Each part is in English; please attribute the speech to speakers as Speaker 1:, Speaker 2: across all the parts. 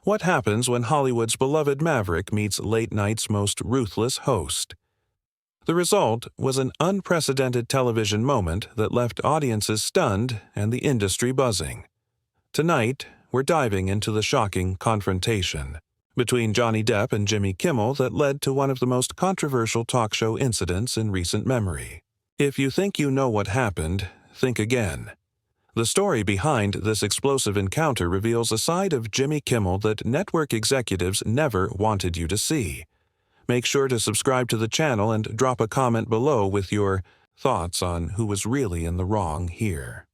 Speaker 1: What happens when Hollywood's beloved maverick meets late night's most ruthless host? The result was an unprecedented television moment that left audiences stunned and the industry buzzing. Tonight, we're diving into the shocking confrontation between Johnny Depp and Jimmy Kimmel that led to one of the most controversial talk show incidents in recent memory. If you think you know what happened, think again. The story behind this explosive encounter reveals a side of Jimmy Kimmel that network executives never wanted you to see. Make sure to subscribe to the channel and drop a comment below with your thoughts on who was really in the wrong here.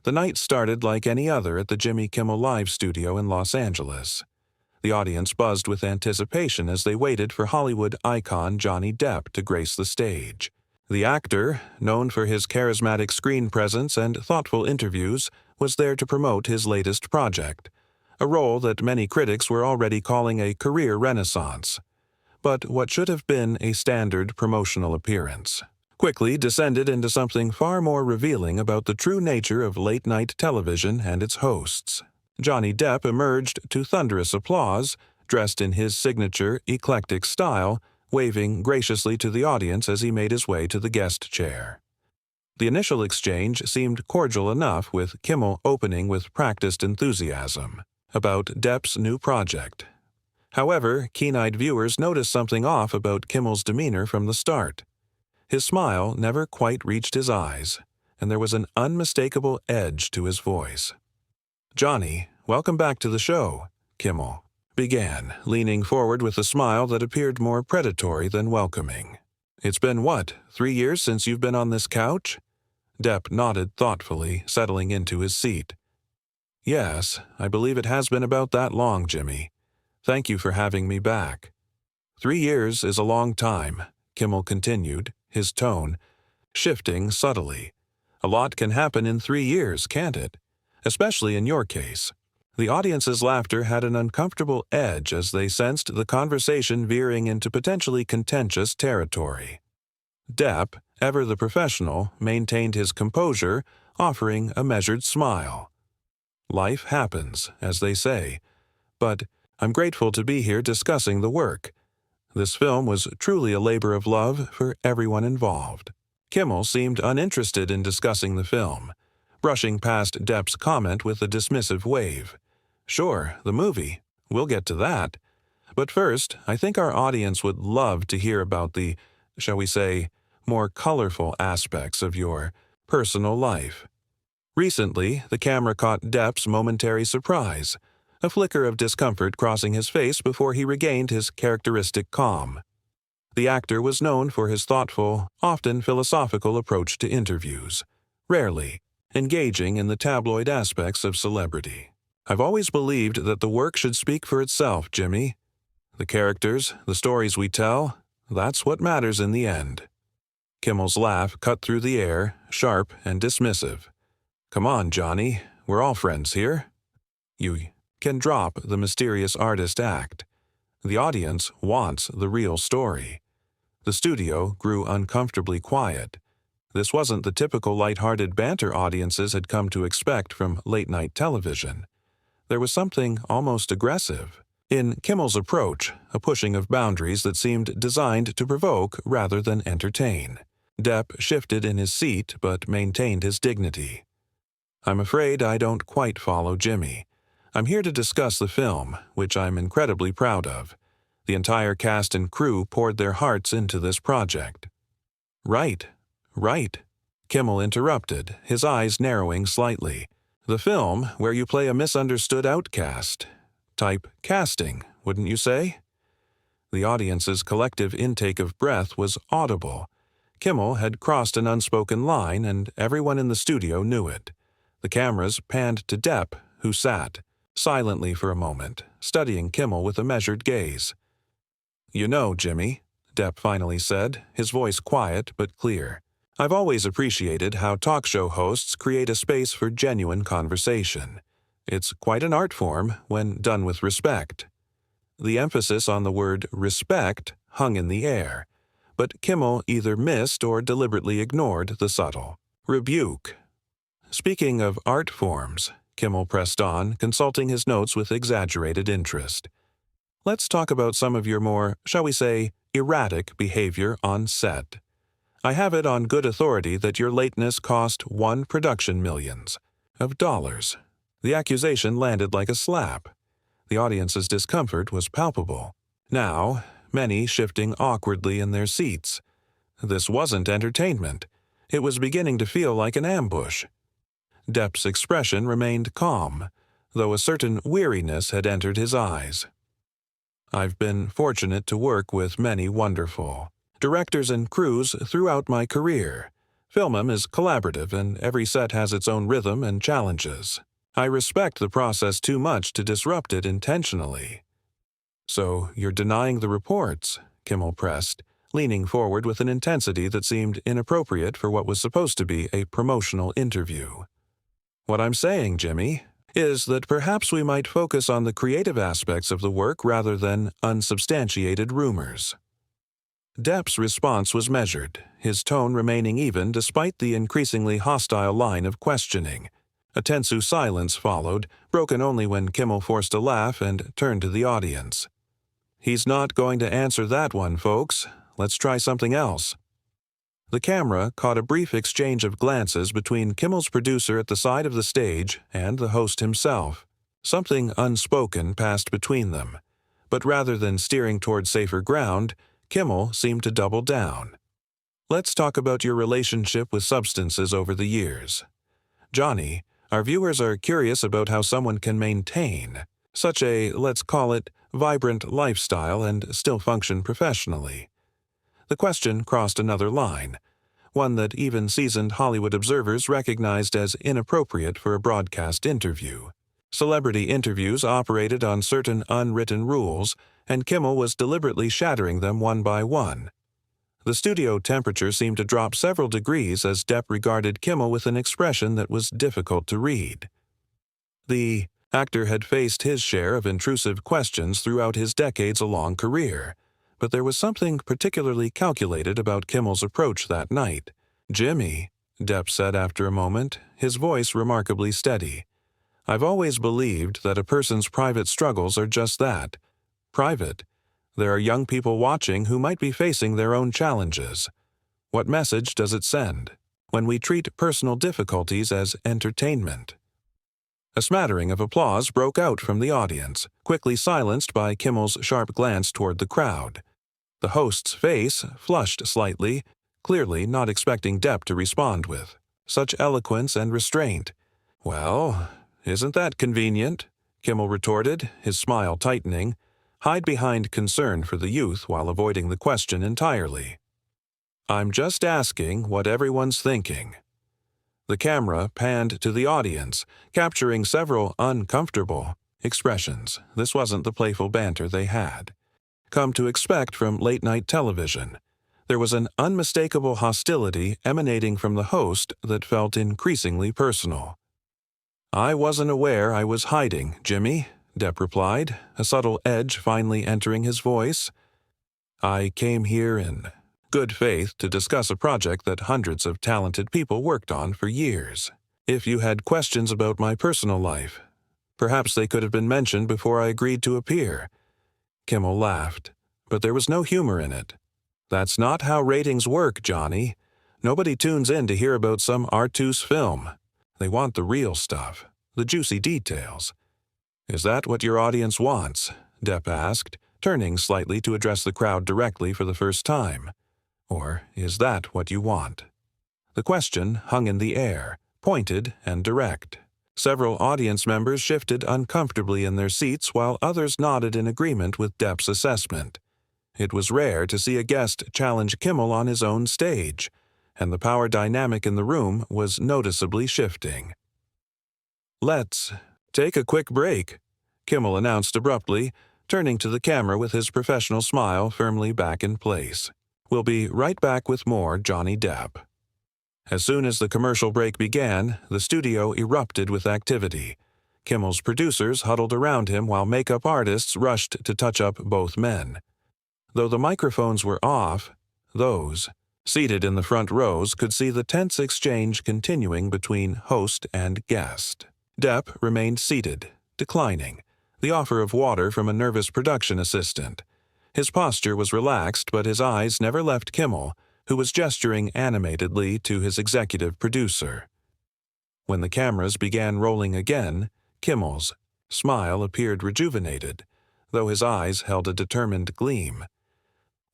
Speaker 1: The night started like any other at the Jimmy Kimmel Live studio in Los Angeles. The audience buzzed with anticipation as they waited for Hollywood icon Johnny Depp to grace the stage. The actor, known for his charismatic screen presence and thoughtful interviews, was there to promote his latest project, a role that many critics were already calling a career renaissance. But what should have been a standard promotional appearance quickly descended into something far more revealing about the true nature of late-night television and its hosts. Johnny Depp emerged to thunderous applause, dressed in his signature, eclectic style, waving graciously to the audience as he made his way to the guest chair. The initial exchange seemed cordial enough, with Kimmel opening with practiced enthusiasm about Depp's new project. However, keen-eyed viewers noticed something off about Kimmel's demeanor from the start. His smile never quite reached his eyes, and there was an unmistakable edge to his voice. "Johnny, welcome back to the show," Kimmel began, leaning forward with a smile that appeared more predatory than welcoming. "It's been, 3 years since you've been on this couch?" Depp nodded thoughtfully, settling into his seat. "Yes, I believe it has been about that long, Jimmy. Thank you for having me back." 3 years is a long time," Kimmel continued, his tone shifting subtly. "A lot can happen in 3 years, can't it? Especially in your case." The audience's laughter had an uncomfortable edge as they sensed the conversation veering into potentially contentious territory. Depp, ever the professional, maintained his composure, offering a measured smile. "Life happens, as they say, but I'm grateful to be here discussing the work. This film was truly a labor of love for everyone involved." Kimmel seemed uninterested in discussing the film, brushing past Depp's comment with a dismissive wave. "Sure, the movie. We'll get to that. But first, I think our audience would love to hear about the, shall we say, more colorful aspects of your personal life." Recently, the camera caught Depp's momentary surprise, a flicker of discomfort crossing his face before he regained his characteristic calm. The actor was known for his thoughtful, often philosophical approach to interviews, rarely engaging in the tabloid aspects of celebrity. "I've always believed that the work should speak for itself, Jimmy. The characters, the stories we tell, that's what matters in the end." Kimmel's laugh cut through the air, sharp and dismissive. "Come on, Johnny, we're all friends here. You can drop the mysterious artist act. The audience wants the real story." The studio grew uncomfortably quiet. This wasn't the typical light-hearted banter audiences had come to expect from late-night television. There was something almost aggressive in Kimmel's approach, a pushing of boundaries that seemed designed to provoke rather than entertain. Depp shifted in his seat but maintained his dignity. "I'm afraid I don't quite follow Jimmy. I'm here to discuss the film, which I'm incredibly proud of. The entire cast and crew poured their hearts into this project." Right, Kimmel interrupted, his eyes narrowing slightly. "The film where you play a misunderstood outcast. Type casting, wouldn't you say?" The audience's collective intake of breath was audible. Kimmel had crossed an unspoken line, and everyone in the studio knew it. The cameras panned to Depp, who sat silently for a moment, studying Kimmel with a measured gaze. "You know, Jimmy," Depp finally said, his voice quiet but clear, "I've always appreciated how talk show hosts create a space for genuine conversation. It's quite an art form when done with respect." The emphasis on the word respect hung in the air, but Kimmel either missed or deliberately ignored the subtle rebuke. "Speaking of art forms," Kimmel pressed on, consulting his notes with exaggerated interest. Let's talk about some of your more, shall we say, erratic behavior on set. I have it on good authority that your lateness cost one production millions of dollars. The accusation landed like a slap. The audience's discomfort was palpable. Now, many shifting awkwardly in their seats. This wasn't entertainment. It was beginning to feel like an ambush. Depp's expression remained calm, though a certain weariness had entered his eyes. I've been fortunate to work with many wonderful directors and crews throughout my career. Film is collaborative, and every set has its own rhythm and challenges. I respect the process too much to disrupt it intentionally. So you're denying the reports, Kimmel pressed, leaning forward with an intensity that seemed inappropriate for what was supposed to be a promotional interview. What I'm saying, Jimmy, is that perhaps we might focus on the creative aspects of the work rather than unsubstantiated rumors. Depp's response was measured, his tone remaining even despite the increasingly hostile line of questioning. A tense silence followed, broken only when Kimmel forced a laugh and turned to the audience. He's not going to answer that one, folks. Let's try something else. The camera caught a brief exchange of glances between Kimmel's producer at the side of the stage and the host himself. Something unspoken passed between them, but rather than steering toward safer ground, Kimmel seemed to double down. Let's talk about your relationship with substances over the years. Johnny, our viewers are curious about how someone can maintain such a, let's call it, vibrant lifestyle and still function professionally. The question crossed another line, one that even seasoned Hollywood observers recognized as inappropriate for a broadcast interview. Celebrity interviews operated on certain unwritten rules, and Kimmel was deliberately shattering them one by one. The studio temperature seemed to drop several degrees as Depp regarded Kimmel with an expression that was difficult to read. The actor had faced his share of intrusive questions throughout his decades-long career, but there was something particularly calculated about Kimmel's approach that night. "Jimmy," Depp said after a moment, his voice remarkably steady, "I've always believed that a person's private struggles are just that, private. There are young people watching who might be facing their own challenges. What message does it send when we treat personal difficulties as entertainment?" A smattering of applause broke out from the audience, quickly silenced by Kimmel's sharp glance toward the crowd. The host's face flushed slightly, clearly not expecting Depp to respond with such eloquence and restraint. "Well, isn't that convenient?" Kimmel retorted, his smile tightening. Hide behind concern for the youth while avoiding the question entirely. "I'm just asking what everyone's thinking." The camera panned to the audience, capturing several uncomfortable expressions. This wasn't the playful banter they had come to expect from late-night television. There was an unmistakable hostility emanating from the host that felt increasingly personal. "I wasn't aware I was hiding, Jimmy," Depp replied, a subtle edge finally entering his voice. "I came here in good faith to discuss a project that hundreds of talented people worked on for years. If you had questions about my personal life, perhaps they could have been mentioned before I agreed to appear." Kimmel laughed, but there was no humor in it. "That's not how ratings work, Johnny. Nobody tunes in to hear about some artus film. They want the real stuff, the juicy details." "Is that what your audience wants?" Depp asked, turning slightly to address the crowd directly for the first time. "Or is that what you want?" The question hung in the air, pointed and direct. Several audience members shifted uncomfortably in their seats while others nodded in agreement with Depp's assessment. It was rare to see a guest challenge Kimmel on his own stage, and the power dynamic in the room was noticeably shifting. "Let's take a quick break," Kimmel announced abruptly, turning to the camera with his professional smile firmly back in place. "We'll be right back with more Johnny Depp." As soon as the commercial break began, the studio erupted with activity. Kimmel's producers huddled around him while makeup artists rushed to touch up both men. Though the microphones were off, those seated in the front rows could see the tense exchange continuing between host and guest. Depp remained seated, declining, the offer of water from a nervous production assistant. His posture was relaxed, but his eyes never left Kimmel, who was gesturing animatedly to his executive producer. When the cameras began rolling again, Kimmel's smile appeared rejuvenated, though his eyes held a determined gleam.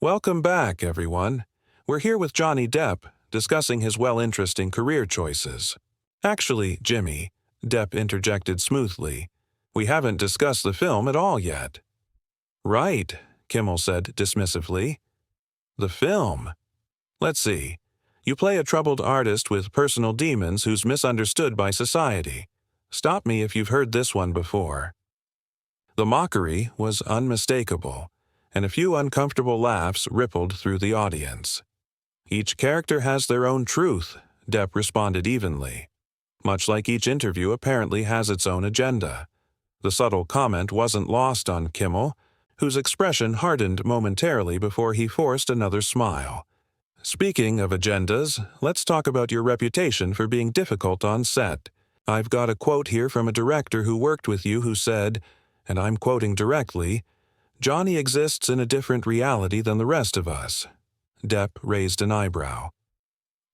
Speaker 1: "Welcome back, everyone. We're here with Johnny Depp, discussing his well-interesting career choices." "Actually, Jimmy," Depp interjected smoothly, "we haven't discussed the film at all yet." "Right," Kimmel said dismissively. "The film. Let's see. You play a troubled artist with personal demons who's misunderstood by society. Stop me if you've heard this one before." The mockery was unmistakable, and a few uncomfortable laughs rippled through the audience. "Each character has their own truth," Depp responded evenly. "Much like each interview apparently has its own agenda." The subtle comment wasn't lost on Kimmel, whose expression hardened momentarily before he forced another smile. "Speaking of agendas, let's talk about your reputation for being difficult on set. I've got a quote here from a director who worked with you who said, and I'm quoting directly, 'Johnny exists in a different reality than the rest of us.'" Depp raised an eyebrow.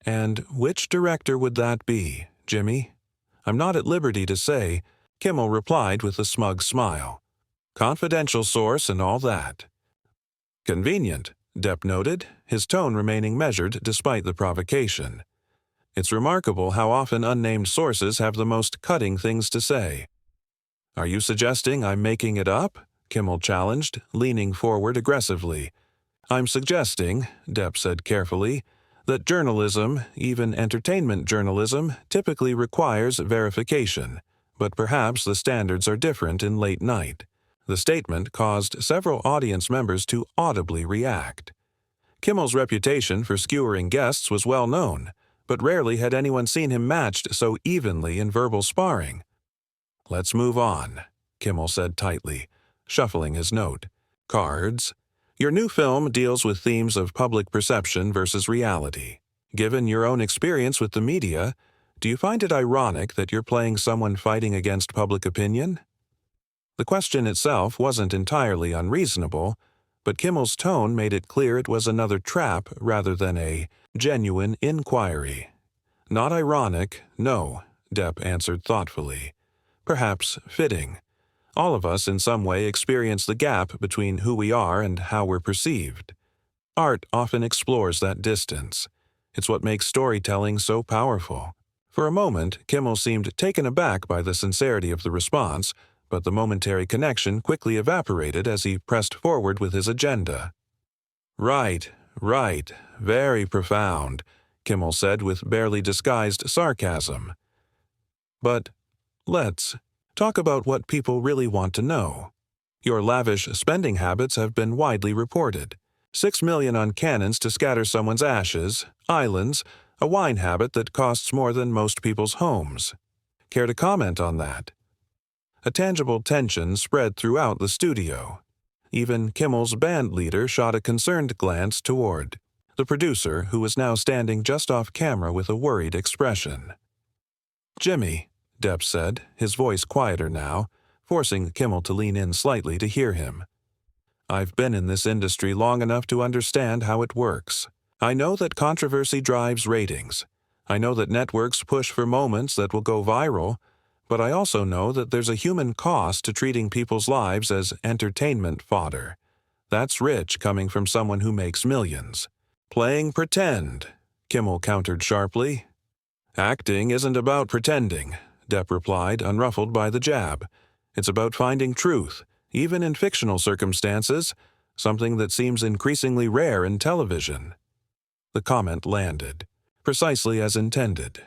Speaker 1: "And which director would that be, Jimmy?" "I'm not at liberty to say," Kimmel replied with a smug smile. "Confidential source and all that." "Convenient," Depp noted, his tone remaining measured despite the provocation. "It's remarkable how often unnamed sources have the most cutting things to say." "Are you suggesting I'm making it up?" Kimmel challenged, leaning forward aggressively. "I'm suggesting," Depp said carefully, "that journalism, even entertainment journalism, typically requires verification, but perhaps the standards are different in late night." The statement caused several audience members to audibly react. Kimmel's reputation for skewering guests was well known, but rarely had anyone seen him matched so evenly in verbal sparring. "Let's move on," Kimmel said tightly, shuffling his note. "Cards. Your new film deals with themes of public perception versus reality. Given your own experience with the media, do you find it ironic that you're playing someone fighting against public opinion?" The question itself wasn't entirely unreasonable, but Kimmel's tone made it clear it was another trap rather than a genuine inquiry. "Not ironic, no," Depp answered thoughtfully. "Perhaps fitting. All of us in some way experience the gap between who we are and how we're perceived. Art often explores that distance. It's what makes storytelling so powerful." For a moment, Kimmel seemed taken aback by the sincerity of the response, but the momentary connection quickly evaporated as he pressed forward with his agenda. Right, very profound," Kimmel said with barely disguised sarcasm. "But let's talk about what people really want to know. Your lavish spending habits have been widely reported. $6 million on cannons to scatter someone's ashes, islands, a wine habit that costs more than most people's homes. Care to comment on that?" A tangible tension spread throughout the studio. Even Kimmel's band leader shot a concerned glance toward the producer, who was now standing just off camera with a worried expression. "Jimmy," Depp said, his voice quieter now, forcing Kimmel to lean in slightly to hear him. "I've been in this industry long enough to understand how it works. I know that controversy drives ratings. I know that networks push for moments that will go viral, but I also know that there's a human cost to treating people's lives as entertainment fodder. That's rich coming from someone who makes millions." "Playing pretend," Kimmel countered sharply. "Acting isn't about pretending," Depp replied, unruffled by the jab. "It's about finding truth, even in fictional circumstances, something that seems increasingly rare in television." The comment landed, precisely as intended.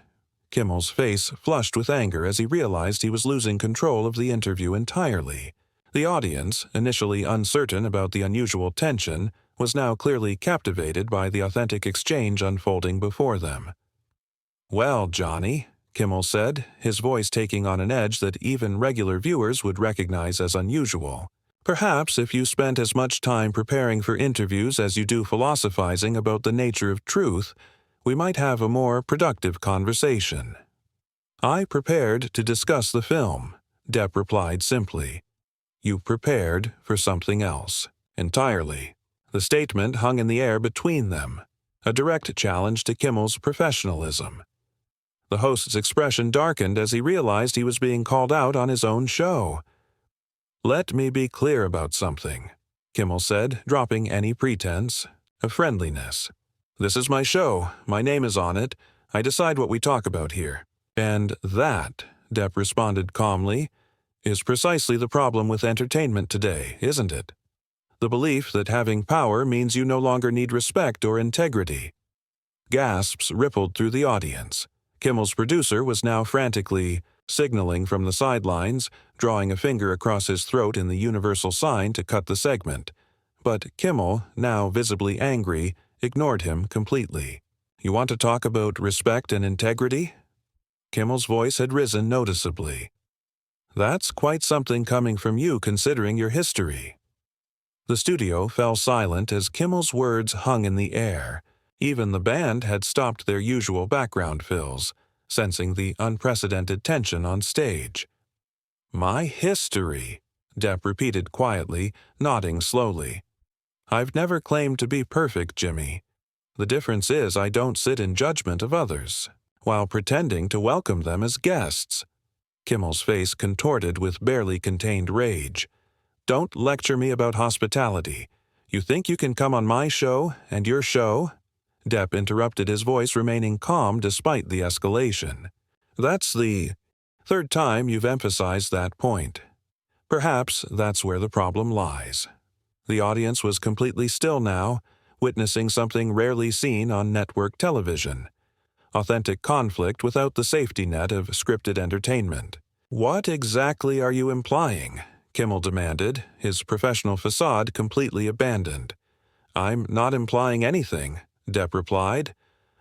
Speaker 1: Kimmel's face flushed with anger as he realized he was losing control of the interview entirely. The audience, initially uncertain about the unusual tension, was now clearly captivated by the authentic exchange unfolding before them. "Well, Johnny," Kimmel said, his voice taking on an edge that even regular viewers would recognize as unusual. "Perhaps if you spent as much time preparing for interviews as you do philosophizing about the nature of truth, we might have a more productive conversation." "I prepared to discuss the film," Depp replied simply. "You prepared for something else, entirely." The statement hung in the air between them, a direct challenge to Kimmel's professionalism. The host's expression darkened as he realized he was being called out on his own show. "Let me be clear about something," Kimmel said, dropping any pretense of friendliness. "This is my show. My name is on it. I decide what we talk about here." "And that," Depp responded calmly, "is precisely the problem with entertainment today, isn't it? The belief that having power means you no longer need respect or integrity." Gasps rippled through the audience. Kimmel's producer was now frantically signaling from the sidelines, drawing a finger across his throat in the universal sign to cut the segment. But Kimmel, now visibly angry, ignored him completely. "You want to talk about respect and integrity?" Kimmel's voice had risen noticeably. "That's quite something coming from you considering your history." The studio fell silent as Kimmel's words hung in the air. Even the band had stopped their usual background fills, sensing the unprecedented tension on stage. "My history," Depp repeated quietly, nodding slowly. "I've never claimed to be perfect, Jimmy. The difference is I don't sit in judgment of others, while pretending to welcome them as guests." Kimmel's face contorted with barely contained rage. "Don't lecture me about hospitality. You think you can come on my show and your show?" Depp interrupted, his voice remaining calm despite the escalation. "That's the third time you've emphasized that point. Perhaps that's where the problem lies." The audience was completely still now, witnessing something rarely seen on network television. Authentic conflict without the safety net of scripted entertainment. "What exactly are you implying?" Kimmel demanded, his professional facade completely abandoned. "I'm not implying anything," Depp replied.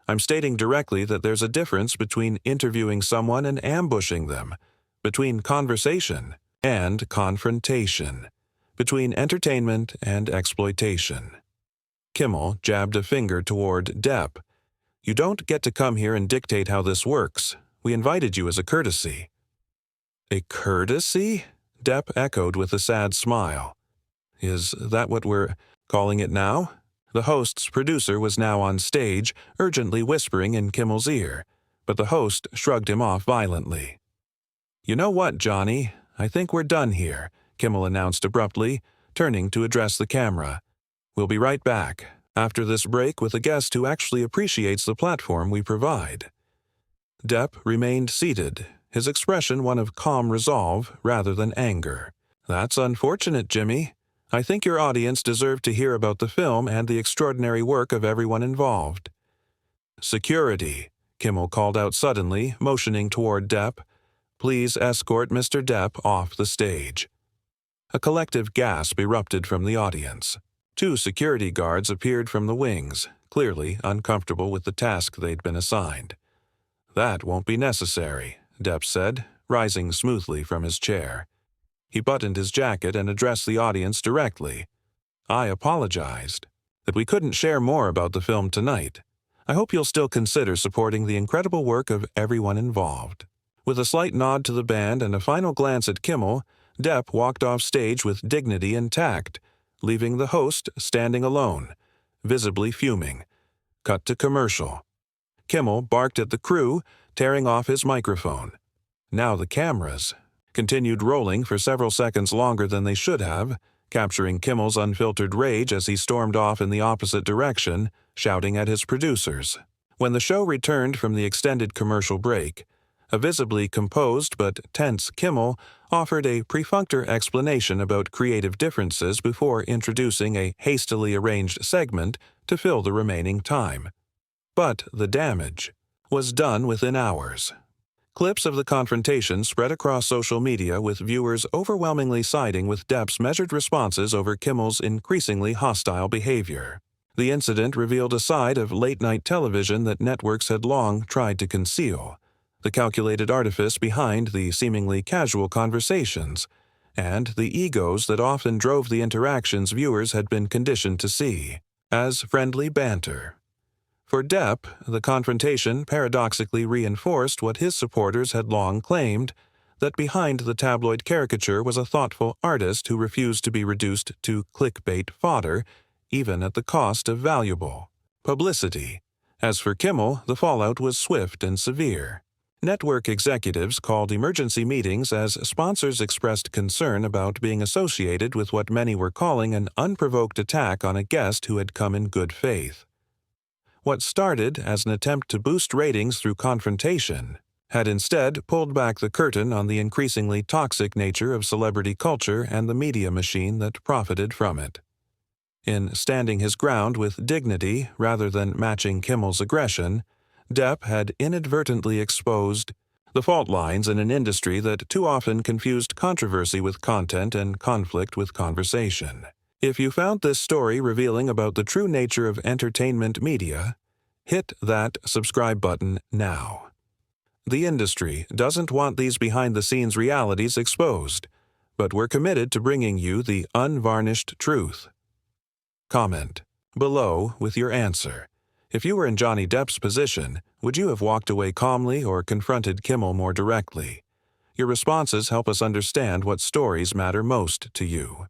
Speaker 1: "I'm stating directly that there's a difference between interviewing someone and ambushing them, between conversation and confrontation, between entertainment and exploitation." Kimmel jabbed a finger toward Depp. "You don't get to come here and dictate how this works. We invited you as a courtesy." "A courtesy?" Depp echoed with a sad smile. "Is that what we're calling it now?" The host's producer was now on stage, urgently whispering in Kimmel's ear, but the host shrugged him off violently. "You know what, Johnny? I think we're done here," Kimmel announced abruptly, turning to address the camera. "We'll be right back, after this break, with a guest who actually appreciates the platform we provide." Depp remained seated, his expression one of calm resolve rather than anger. "That's unfortunate, Jimmy. I think your audience deserved to hear about the film and the extraordinary work of everyone involved." "Security," Kimmel called out suddenly, motioning toward Depp. "Please escort Mr. Depp off the stage." A collective gasp erupted from the audience. 2 security guards appeared from the wings, clearly uncomfortable with the task they'd been assigned. "That won't be necessary," Depp said, rising smoothly from his chair. He buttoned his jacket and addressed the audience directly. "I apologized that we couldn't share more about the film tonight. I hope you'll still consider supporting the incredible work of everyone involved." With a slight nod to the band and a final glance at Kimmel, Depp walked off stage with dignity and tact, leaving the host standing alone, visibly fuming. Cut to commercial. Kimmel barked at the crew, tearing off his microphone. Now the cameras continued rolling for several seconds longer than they should have, capturing Kimmel's unfiltered rage as he stormed off in the opposite direction, shouting at his producers. When the show returned from the extended commercial break, a visibly composed but tense Kimmel offered a perfunctory explanation about creative differences before introducing a hastily arranged segment to fill the remaining time. But the damage was done within hours. Clips of the confrontation spread across social media, with viewers overwhelmingly siding with Depp's measured responses over Kimmel's increasingly hostile behavior. The incident revealed a side of late-night television that networks had long tried to conceal, the calculated artifice behind the seemingly casual conversations, and the egos that often drove the interactions viewers had been conditioned to see as friendly banter. For Depp, the confrontation paradoxically reinforced what his supporters had long claimed, that behind the tabloid caricature was a thoughtful artist who refused to be reduced to clickbait fodder, even at the cost of valuable publicity. As for Kimmel, the fallout was swift and severe. Network executives called emergency meetings as sponsors expressed concern about being associated with what many were calling an unprovoked attack on a guest who had come in good faith. What started as an attempt to boost ratings through confrontation had instead pulled back the curtain on the increasingly toxic nature of celebrity culture and the media machine that profited from it. In standing his ground with dignity rather than matching Kimmel's aggression, Depp had inadvertently exposed the fault lines in an industry that too often confused controversy with content and conflict with conversation. If you found this story revealing about the true nature of entertainment media, hit that subscribe button now. The industry doesn't want these behind-the-scenes realities exposed, but we're committed to bringing you the unvarnished truth. Comment below with your answer. If you were in Johnny Depp's position, would you have walked away calmly or confronted Kimmel more directly? Your responses help us understand what stories matter most to you.